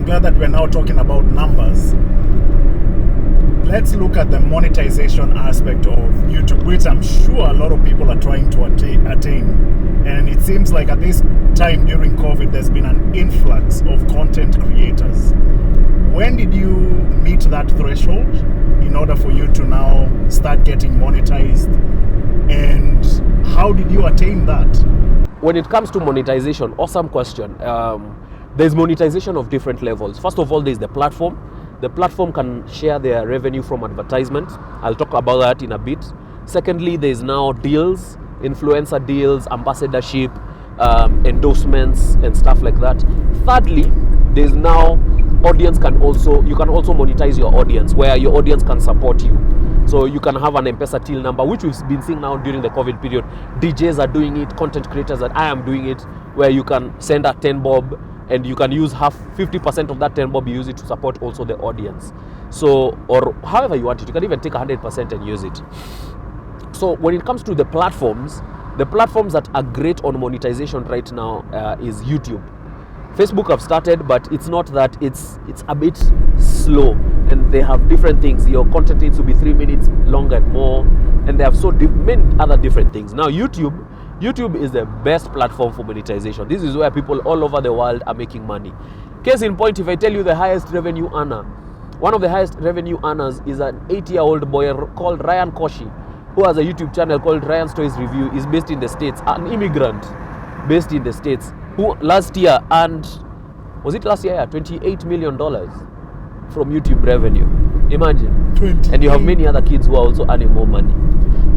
glad that we're now talking about numbers. Let's look at the monetization aspect of YouTube, which I'm sure a lot of people are trying to attain. And it seems like at this time during COVID, there's been an influx of content creators. When did you meet that threshold in order for you to now start getting monetized? And how did you attain that? When it comes to monetization, awesome question. There's monetization of different levels. First of all, there's the platform. The platform can share their revenue from advertisement. I'll talk about that in a bit. Secondly, there's now deals, influencer deals, ambassadorship, endorsements, and stuff like that. Thirdly, there's now audience you can also monetize your audience, where your audience can support you. So you can have an Mpesa till number, which we've been seeing now during the COVID period. DJs are doing it, content creators, that I am doing it, where you can send a 10 bob and you can use 50% of that 10 bob, you use it to support also the audience. So, or however you want it, you can even take 100% and use it. So when it comes to the platforms that are great on monetization right now is YouTube. Facebook have started, but it's not that, it's a bit slow, and they have different things. Your content needs to be 3 minutes longer and more, and they have many other different things. Now YouTube is the best platform for monetization. This is where people all over the world are making money. Case in point, if I tell you the highest revenue earner, one of the highest revenue earners is an 8-year-old boy called Ryan Koshi, who has a YouTube channel called Ryan's Toys Review. Is based in the States, an immigrant based in the States, who last year earned, was it last year, $28 million from YouTube revenue. Imagine. 28. And you have many other kids who are also earning more money.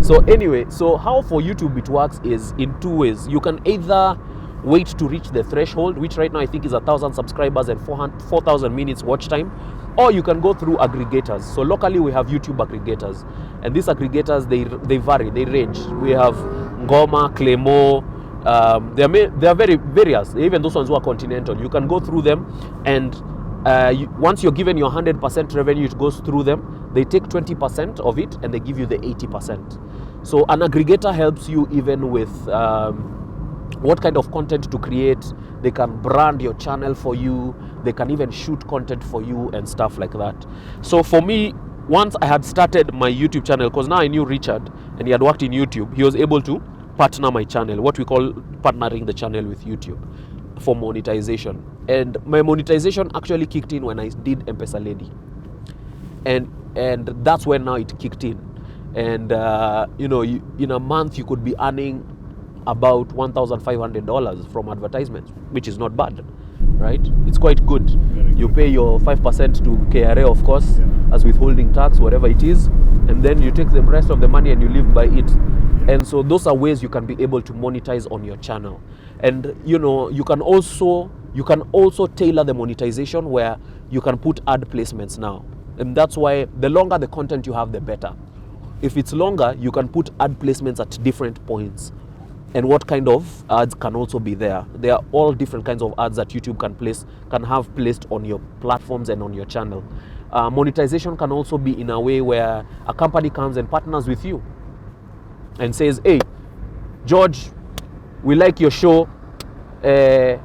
So anyway, so how for YouTube it works is in two ways. You can either wait to reach the threshold, which right now I think is 1,000 subscribers and 4,000 minutes watch time, or you can go through aggregators. So locally we have YouTube aggregators, and these aggregators, they vary, they range. We have Ngoma, Claymore, they are very various, even those ones who are continental. You can go through them, and once you're given your 100% revenue, it goes through them. They take 20% of it and they give you the 80%. So an aggregator helps you even with what kind of content to create. They can brand your channel for you. They can even shoot content for you and stuff like that. So for me, once I had started my YouTube channel, because now I knew Richard and he had worked in YouTube, he was able to partner my channel, what we call partnering the channel with YouTube for monetization. And my monetization actually kicked in when I did Mpesa Lady, and that's when now it kicked in. And in a month you could be earning about $1,500 from advertisements, which is not bad, right? It's quite good. You pay your 5% to KRA, of course, as withholding tax, whatever it is, and then you take the rest of the money and you live by it. And so those are ways you can be able to monetize on your channel. And you can also tailor the monetization where you can put ad placements now. And that's why the longer the content you have, the better. If it's longer, you can put ad placements at different points. And what kind of ads can also be there. There are all different kinds of ads that YouTube can have placed on your platforms and on your channel. Monetization can also be in a way where a company comes and partners with you and says, hey, George, we like your show. Let's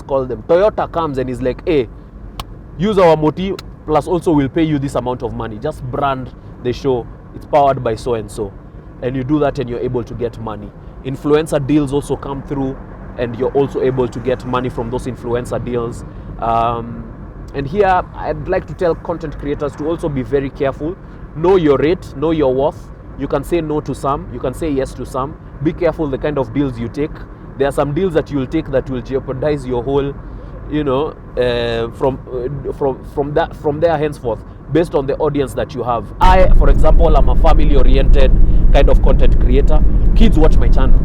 call them. Toyota comes and is like, hey, use our motif, plus also we'll pay you this amount of money. Just brand the show. It's powered by so and so. And you do that and you're able to get money. Influencer deals also come through and you're also able to get money from those influencer deals. And here I'd like to tell content creators to also be very careful. Know your rate, know your worth. You can say no to some, you can say yes to some. Be careful the kind of deals you take. There are some deals that you'll take that will jeopardize your whole, from there henceforth, based on the audience that you have. I, for example, am a family-oriented kind of content creator. Kids watch my channel,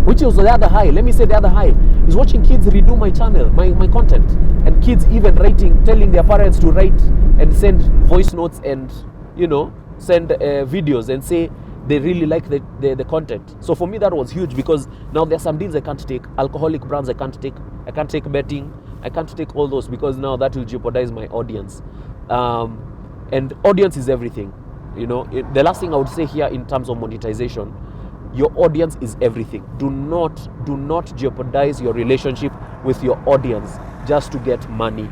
which is the other high. Let me say the other high is watching kids redo my channel, my content, and kids even telling their parents to write and send voice notes and send videos and say they really like the content. So for me that was huge, because now there are some deals I can't take. Alcoholic brands I can't take betting, I can't take all those, because now that will jeopardize my audience. And audience is everything. The last thing I would say here in terms of monetization, your audience is everything. Do not jeopardize your relationship with your audience. just to get money.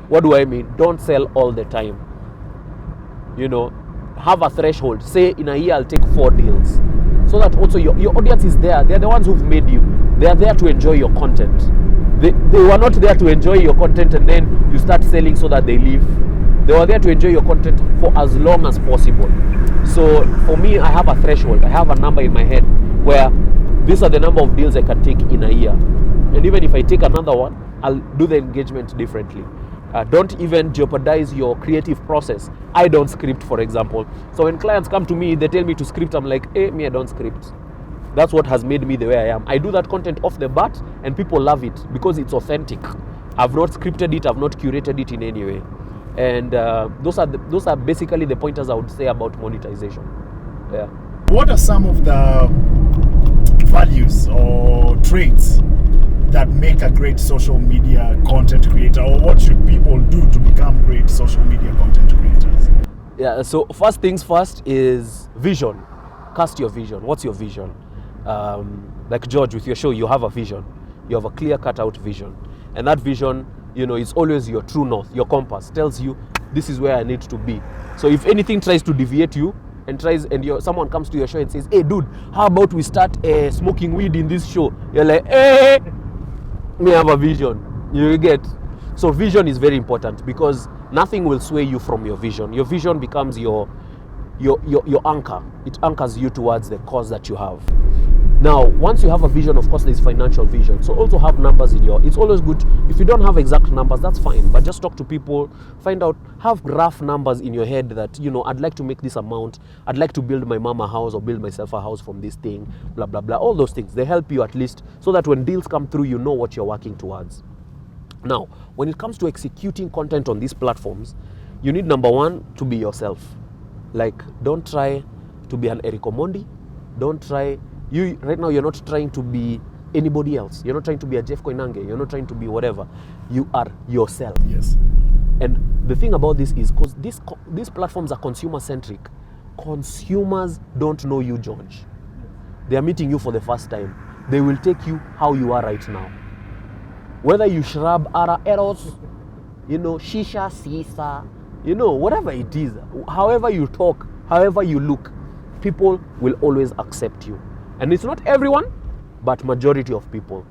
What do I mean? Don't sell all the time. You know, have a threshold. Say in a year I'll take 4 deals. So that also your audience is there. They're the ones who've made you. They are there to enjoy your content. They were not there to enjoy your content and then you start selling so that they leave. They were there to enjoy your content for as long as possible. So for me, I have a threshold. I have a number in my head where these are the number of deals I can take in a year. And even if I take another one, I'll do the engagement differently. Don't even jeopardize your creative process. I don't script, for example. So when clients come to me, they tell me to script. I'm like, hey, me, I don't script. That's what has made me the way I am. I do that content off the bat and people love it because it's authentic. I've not scripted it. I've not curated it in any way. And those are basically the pointers I would say about monetization. Yeah. What are some of the values or traits that make a great social media content creator, or what should people do to become great social media content creators? Yeah, so first things first is vision. Cast your vision. What's your vision? Like George, with your show, you have a vision. You have a clear cut out vision. And that vision, you know, is always your true north. Your compass tells you, this is where I need to be. So if anything tries to deviate you, and someone comes to your show and says, hey dude, how about we start smoking weed in this show? You're like, hey, me have a vision. You get? So vision is very important because nothing will sway you from your vision. Your vision becomes your anchor. It anchors you towards the cause that you have. Now, once you have a vision, of course, there's financial vision. So also have numbers in it's always good. If you don't have exact numbers, that's fine. But just talk to people, find out, have rough numbers in your head that, you know, I'd like to make this amount. I'd like to build my mom a house or build myself a house from this thing, blah, blah, blah. All those things, they help you at least so that when deals come through, you know what you're working towards. Now, when it comes to executing content on these platforms, you need, number one, to be yourself. Like, don't try to be an Eric Omondi. Don't try... right now, you're not trying to be anybody else. You're not trying to be a Jeff Koinange. You're not trying to be whatever. You are yourself. Yes. And the thing about this is, because these platforms are consumer-centric, consumers don't know you, George. They are meeting you for the first time. They will take you how you are right now. Whether you shrub, ara, eros, you know, shisha, sisa, you know, whatever it is, however you talk, however you look, people will always accept you. And it's not everyone, but majority of people.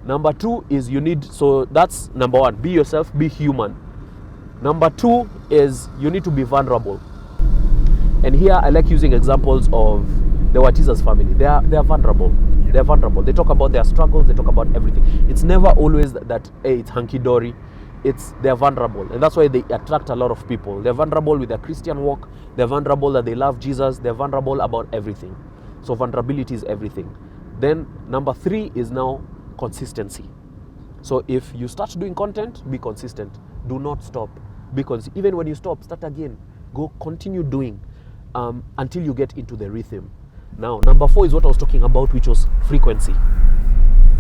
Number two is so that's number one, be yourself, be human. Number two is you need to be vulnerable. And here I like using examples of the Watiza's family. They are vulnerable. Yeah. They're vulnerable. They talk about their struggles, they talk about everything. It's never always that hey, it's hunky-dory. They're vulnerable, and that's why they attract a lot of people. They're vulnerable with their Christian walk. They're vulnerable that they love Jesus. They're vulnerable about everything. So vulnerability is everything. Then number three is now consistency. So if you start doing content, be consistent. Do not stop. Because even when you stop, start again. Continue doing until you get into the rhythm. Now, number four is what I was talking about, which was frequency.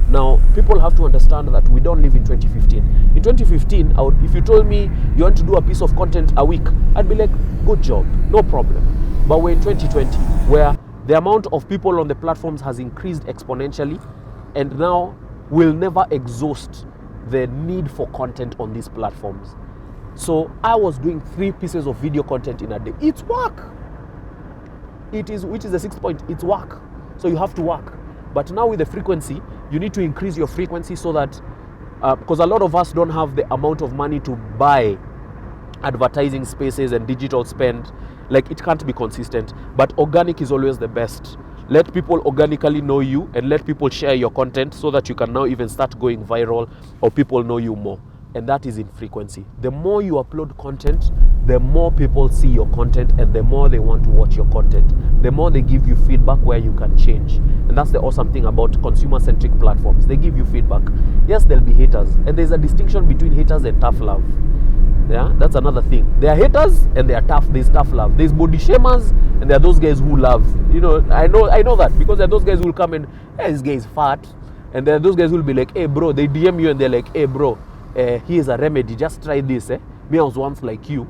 Now, people have to understand that we don't live in 2015. In 2015, if you told me you want to do a piece of content a week, I'd be like, good job, no problem. But we're in 2020, where the amount of people on the platforms has increased exponentially, and now we'll never exhaust the need for content on these platforms. So I was doing 3 pieces of video content in a day. It's work. Which is the 6th point, it's work. So you have to work. But now with the frequency, you need to increase your frequency so that, because a lot of us don't have the amount of money to buy advertising spaces and digital spend, like it can't be consistent. But organic is always the best. Let people organically know you and let people share your content so that you can now even start going viral or people know you more. And that is in frequency. The more you upload content, the more people see your content and the more they want to watch your content. The more they give you feedback where you can change. And that's the awesome thing about consumer-centric platforms. They give you feedback. Yes, there'll be haters. And there's a distinction between haters and tough love. Yeah, that's another thing. There are haters and they are tough. There's tough love. There's body shamers and there are those guys who love. You know, I know that because there are those guys who will come and, hey, this guy is fat. And there are those guys who will be like, hey bro, they DM you and they're like, hey bro, here's a remedy, just try this. Me, I was once like you.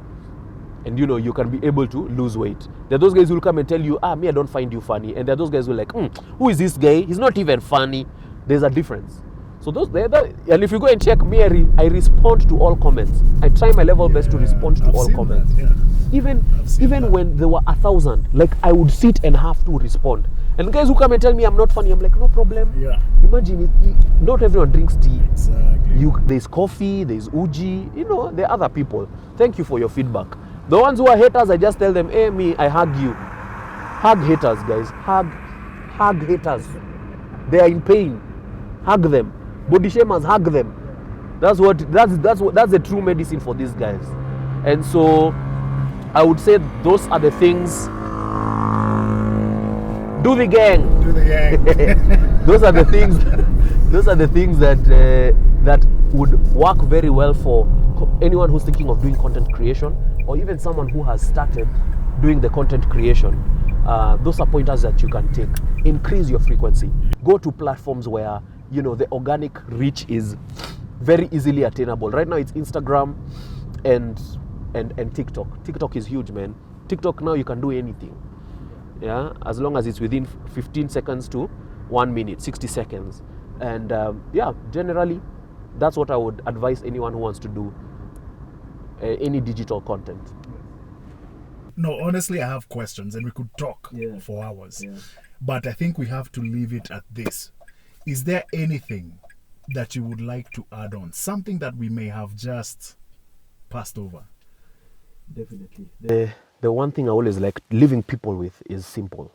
And you know, you can be able to lose weight. There are those guys who will come and tell you, me, I don't find you funny. And there are those guys who are like, who is this guy? He's not even funny. There's a difference. So those and if you go and check me, I respond to all comments. I try my level best to respond to all comments. That, Even that. when there were 1,000, like I would sit and have to respond. And guys who come and tell me I'm not funny, I'm like, no problem. Yeah. Imagine not everyone drinks tea. Exactly. There's coffee, there's uji, there are other people. Thank you for your feedback. The ones who are haters, I just tell them, hey, me, I hug you. Hug haters, guys. Hug haters. They are in pain. Hug them. Body shamers, hug them. That's the true medicine for these guys. And so I would say those are the things. Do the gang. Those are the things. Those are the things that would work very well for anyone who's thinking of doing content creation, or even someone who has started doing the content creation. Those are pointers that you can take. Increase your frequency. Go to platforms where the organic reach is very easily attainable. Right now it's Instagram and TikTok. TikTok is huge, man. TikTok now you can do anything. Yeah, as long as it's within 15 seconds to 1 minute, 60 seconds. And generally, that's what I would advise anyone who wants to do any digital content. No, honestly, I have questions and we could talk for hours. Yeah. But I think we have to leave it at this. Is there anything that you would like to add on? Something that we may have just passed over? Definitely. The one thing I always like leaving people with is simple.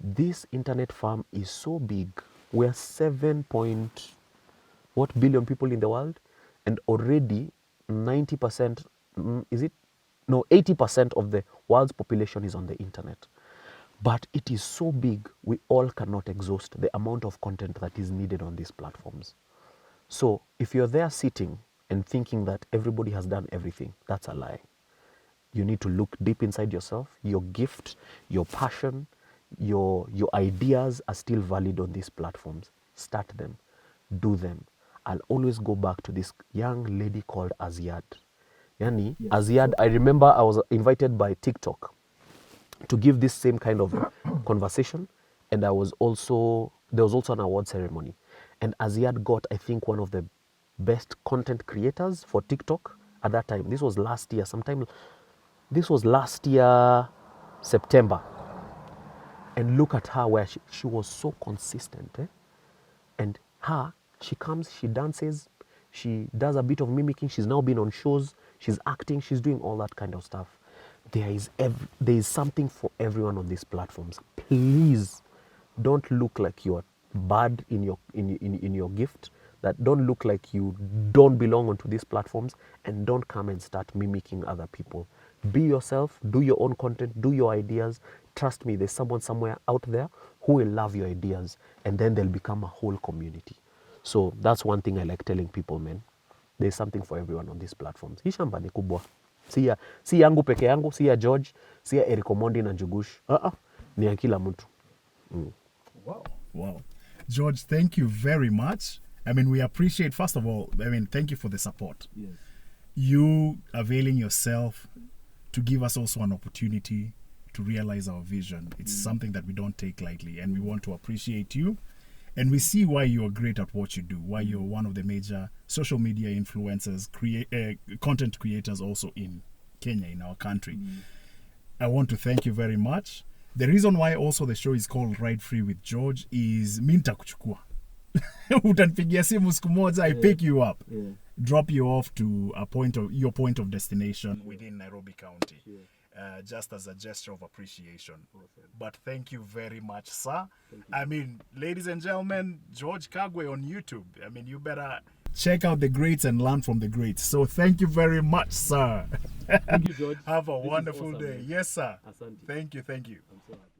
This internet farm is so big. We're 7 billion people in the world, and already 80% of the world's population is on the internet. But it is so big, we all cannot exhaust the amount of content that is needed on these platforms. So if you're there sitting and thinking that everybody has done everything, that's a lie. You need to look deep inside yourself. Your gift, your passion, your ideas are still valid on these platforms. Start them, do them. I'll always go back to this young lady called Aziad. Yani, yes. Aziad, I remember I was invited by TikTok to give this same kind of conversation, and there was also an award ceremony. And Aziad got, I think, one of the best content creators for TikTok at that time. This was last year, September. And look at her, where she was so consistent. And she comes, she dances, she does a bit of mimicking. She's now been on shows, she's acting, she's doing all that kind of stuff. There is something for everyone on these platforms. Please don't look like you're bad in your gift. That don't look like you don't belong onto these platforms, and don't come and start mimicking other people. Be yourself, do your own content, do your ideas. Trust me, there's someone somewhere out there who will love your ideas, and then they'll become a whole community. So that's one thing I like telling people, man. There's something for everyone on these platforms. Hii shamba ni kubwa. Si yangu peke yangu, si ya George, si ya Eric Omondi na Njugush. Ni ya kila mtu. Wow. George, thank you very much. I mean, we appreciate, first of all, thank you for the support. Yes. You availing yourself to give us also an opportunity to realize our vision. It's something that we don't take lightly, and we want to appreciate you. And we see why you're great at what you do, why you're one of the major social media influencers, content creators also in Kenya, in our country. I want to thank you very much. The reason why also the show is called Ride Free with George is minta kuchukua. Utanipigia simu siku moja, I pick you up, drop you off to your point of destination within Nairobi County, just as a gesture of appreciation. Awesome. But thank you very much, sir. Ladies and gentlemen, George Kagwe on YouTube. You better check out the greats and learn from the greats. So thank you very much, sir. Thank you, George. Have a wonderful day. Man. Yes, sir. Asante. Thank you. I'm so happy.